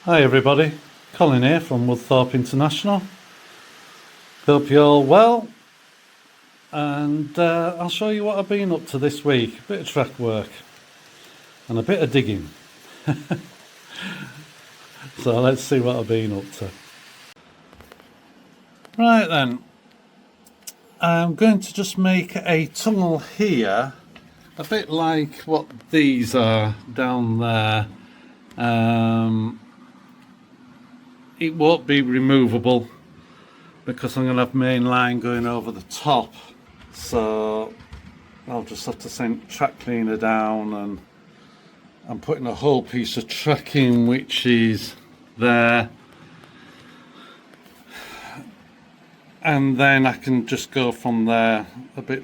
Hi everybody, Colin here from Woodthorp International. Hope you're all well, and I'll show you what I've been up to this week. A bit of track work and a bit of digging. So let's see what I've been up to. Right then, I'm going to just make a tunnel here, a bit like what these are down there. It won't be removable because I'm going to have main line going over the top, so I'll just have to send track cleaner down, and I'm putting a whole piece of track in which is there, and then I can just go from there a bit,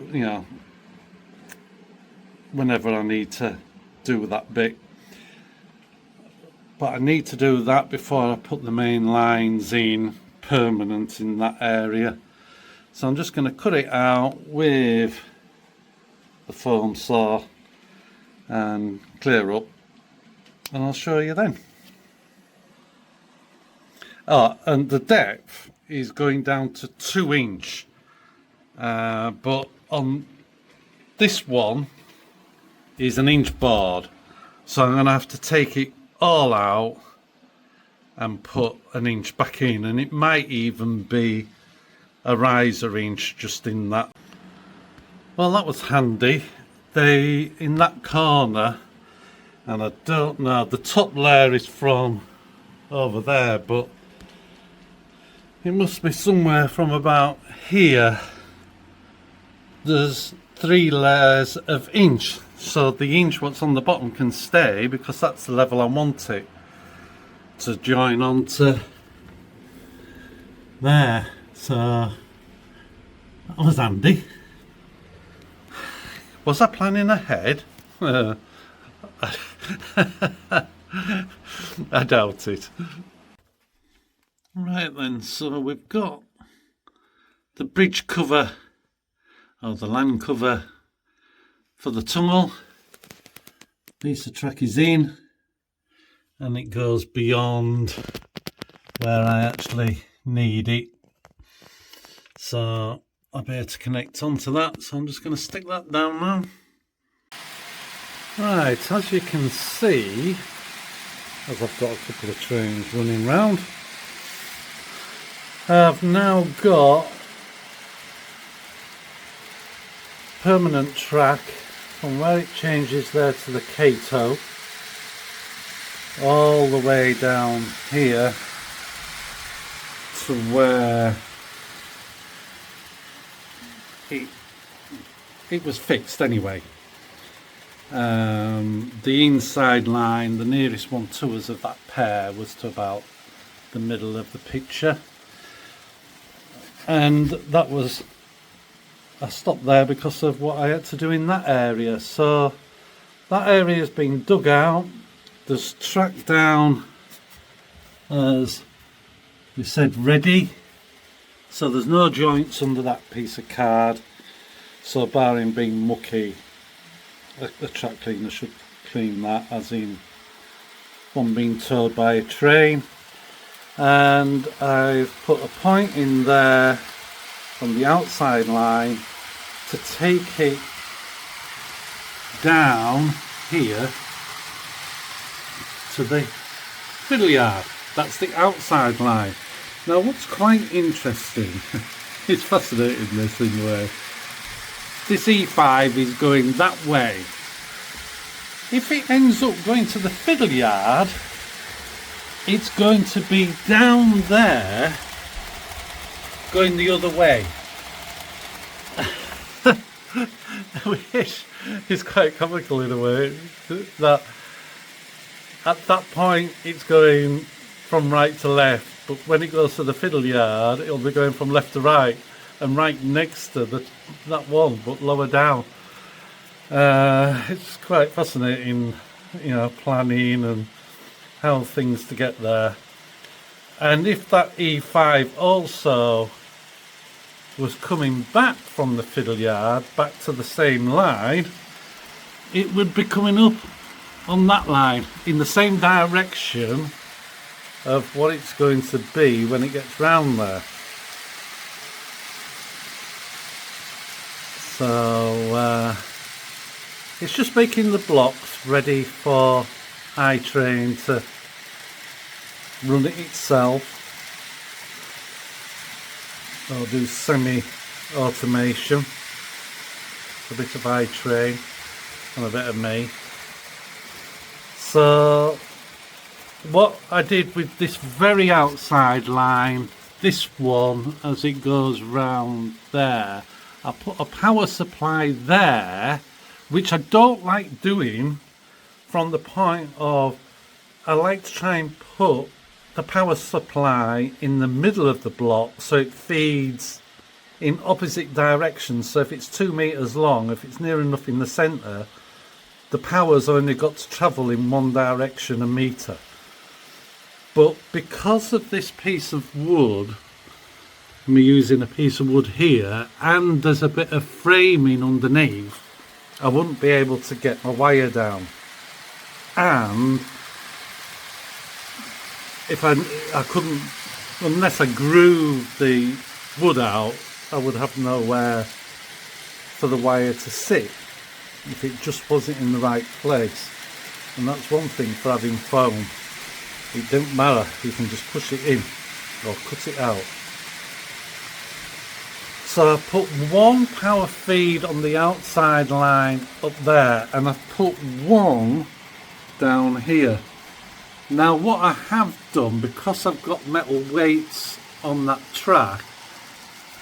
whenever I need to do that bit. But I need to do that before I put the main lines in permanent in that area. So I'm just going to cut it out with the foam saw and clear up, and I'll show you then. Oh, and the depth is going down to 2 inch, but on this one is an inch board, so I'm going to have to take it all out and put an inch back in, and it might even be a riser inch just in that. Well, that was handy. They in that corner, and I don't know, the top layer is from over there, but it must be somewhere from about here. There's 3 layers of inch, so the inch what's on the bottom can stay because that's the level I want it to join onto there. So that was handy. Was I planning ahead? I doubt it. Right then, so we've got the bridge cover, or the land cover, for the tunnel. Piece of track is in, and it goes beyond where I actually need it, so I'll be able to connect onto that. So I'm just going to stick that down now. Right, as you can see, as I've got a couple of trains running round, I've now got permanent track from where it changes there to the Cato all the way down here to where it was fixed anyway. The inside line, the nearest one to us of that pair, was to about the middle of the picture, and that was, I stopped there because of what I had to do in that area. So that area has been dug out. There's track down, as we said, ready. So there's no joints under that piece of card. So barring being mucky, the track cleaner should clean that, as in one being towed by a train. And I've put a point in there from the outside line to take it down here to the fiddle yard. That's the outside line. Now what's quite interesting, it's fascinating this in a way, this E5 is going that way. If it ends up going to the fiddle yard, it's going to be down there going the other way. Which is quite comical in a way, that at that point it's going from right to left, but when it goes to the fiddle yard it'll be going from left to right, and right next to that one but lower down. It's quite fascinating, planning and how things to get there. And if that E5 also was coming back from the fiddle yard back to the same line, it would be coming up on that line in the same direction of what it's going to be when it gets round there. So it's just making the blocks ready for iTrain to run it itself. I'll do semi-automation, a bit of iTrain and a bit of me. So what I did with this very outside line, this one as it goes round there, I put a power supply there, which I don't like doing from the point of I like to try and put the power supply in the middle of the block so it feeds in opposite directions. So if it's 2 meters long, if it's near enough in the center, the power's only got to travel in one direction a meter. But because of this piece of wood, me using a piece of wood here, and there's a bit of framing underneath, I wouldn't be able to get my wire down. And if I couldn't, unless I grooved the wood out, I would have nowhere for the wire to sit if it just wasn't in the right place. And that's one thing for having foam. It don't matter, you can just push it in or cut it out. So I put one power feed on the outside line up there, and I've put one down here. Now what I have done, because I've got metal weights on that track,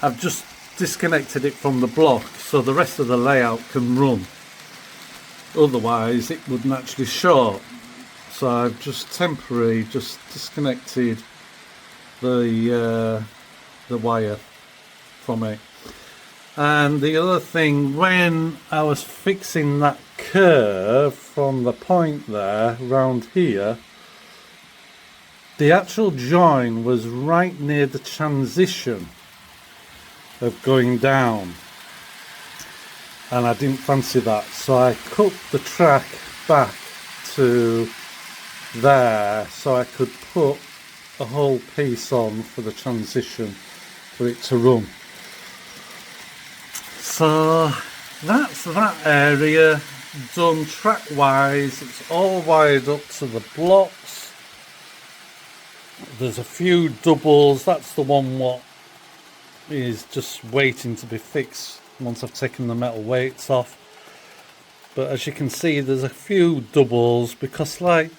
I've just disconnected it from the block so the rest of the layout can run. Otherwise it wouldn't actually short. So I've just temporarily just disconnected the wire from it. And the other thing, when I was fixing that curve from the point there round here, the actual join was right near the transition of going down, and I didn't fancy that, so I cut the track back to there so I could put a whole piece on for the transition for it to run. So that's that area done track wise. It's all wired up to the blocks. There's a few doubles. That's the one what is just waiting to be fixed once I've taken the metal weights off. But as you can see, there's a few doubles, because like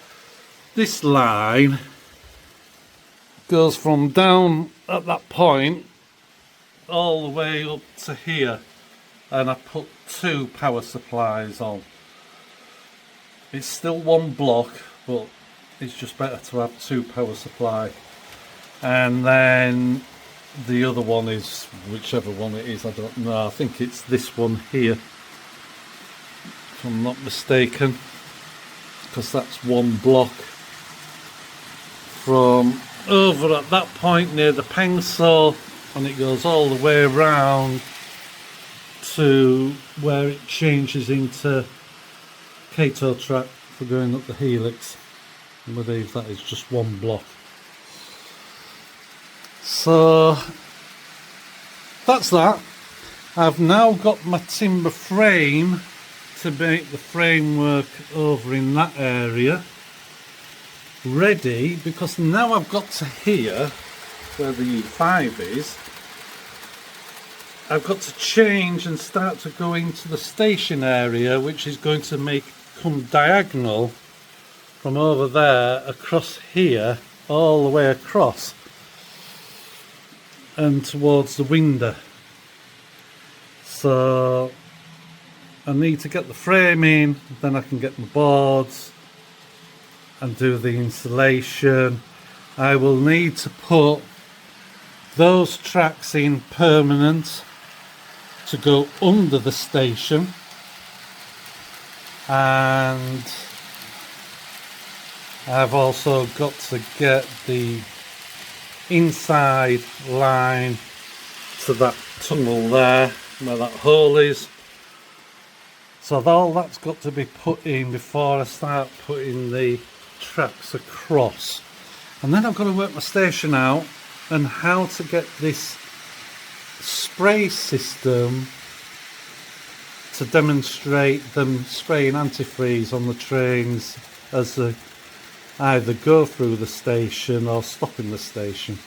this line goes from down at that point all the way up to here, and I put 2 power supplies on. It's still one block, but it's just better to have 2 power supply. And then the other one is whichever one it is, I don't know, I think it's this one here if I'm not mistaken, because that's one block from over at that point near the pencil, and it goes all the way around to where it changes into Kato track for going up the helix. I believe that is just one block. So that's that. I've now got my timber frame to make the framework over in that area ready, because now I've got to here where the U5 is. I've got to change and start to go into the station area, which is going to come diagonal from over there across here all the way across and towards the window. So I need to get the frame in, then I can get my boards and do the installation. I will need to put those tracks in permanent to go under the station, and I've also got to get the inside line to that tunnel there where that hole is. So all that's got to be put in before I start putting the tracks across. And then I've got to work my station out and how to get this spray system to demonstrate them spraying antifreeze on the trains as they either go through the station or stop in the station.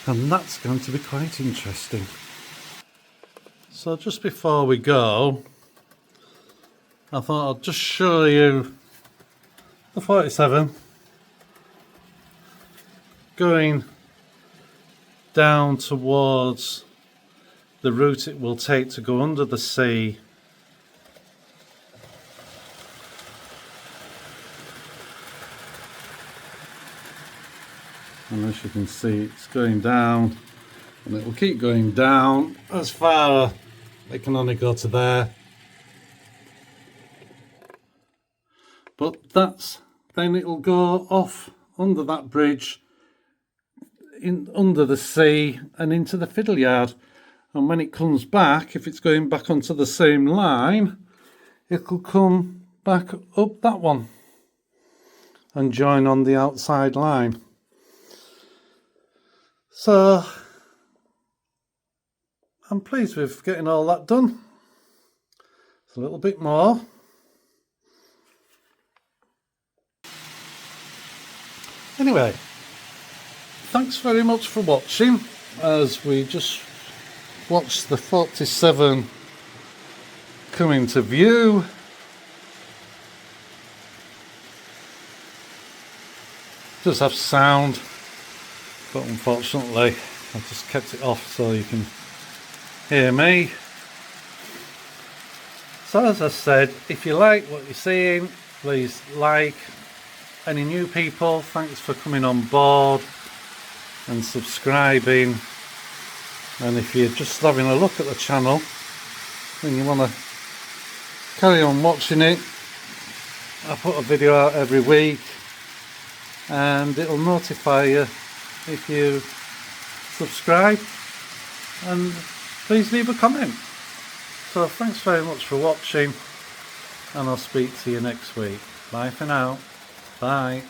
And that's going to be quite interesting. So just before we go, I thought I'd just show you the 47 going down towards the route it will take to go under the sea. And as you can see, it's going down, and it will keep going down as far it can only go to there. But then it'll go off under that bridge, under the sea and into the fiddle yard. And when it comes back, if it's going back onto the same line, it'll come back up that one and join on the outside line. So I'm pleased with getting all that done. It's a little bit more. Anyway, thanks very much for watching as we just watched the 47 come into view. Does have sound, but unfortunately I just kept it off so you can hear me. So as I said, if you like what you're seeing, please like. Any new people, thanks for coming on board and subscribing. And if you're just having a look at the channel and you want to carry on watching it, I put a video out every week and it'll notify you if you subscribe, and please leave a comment. So thanks very much for watching, and I'll speak to you next week. Bye for now. Bye.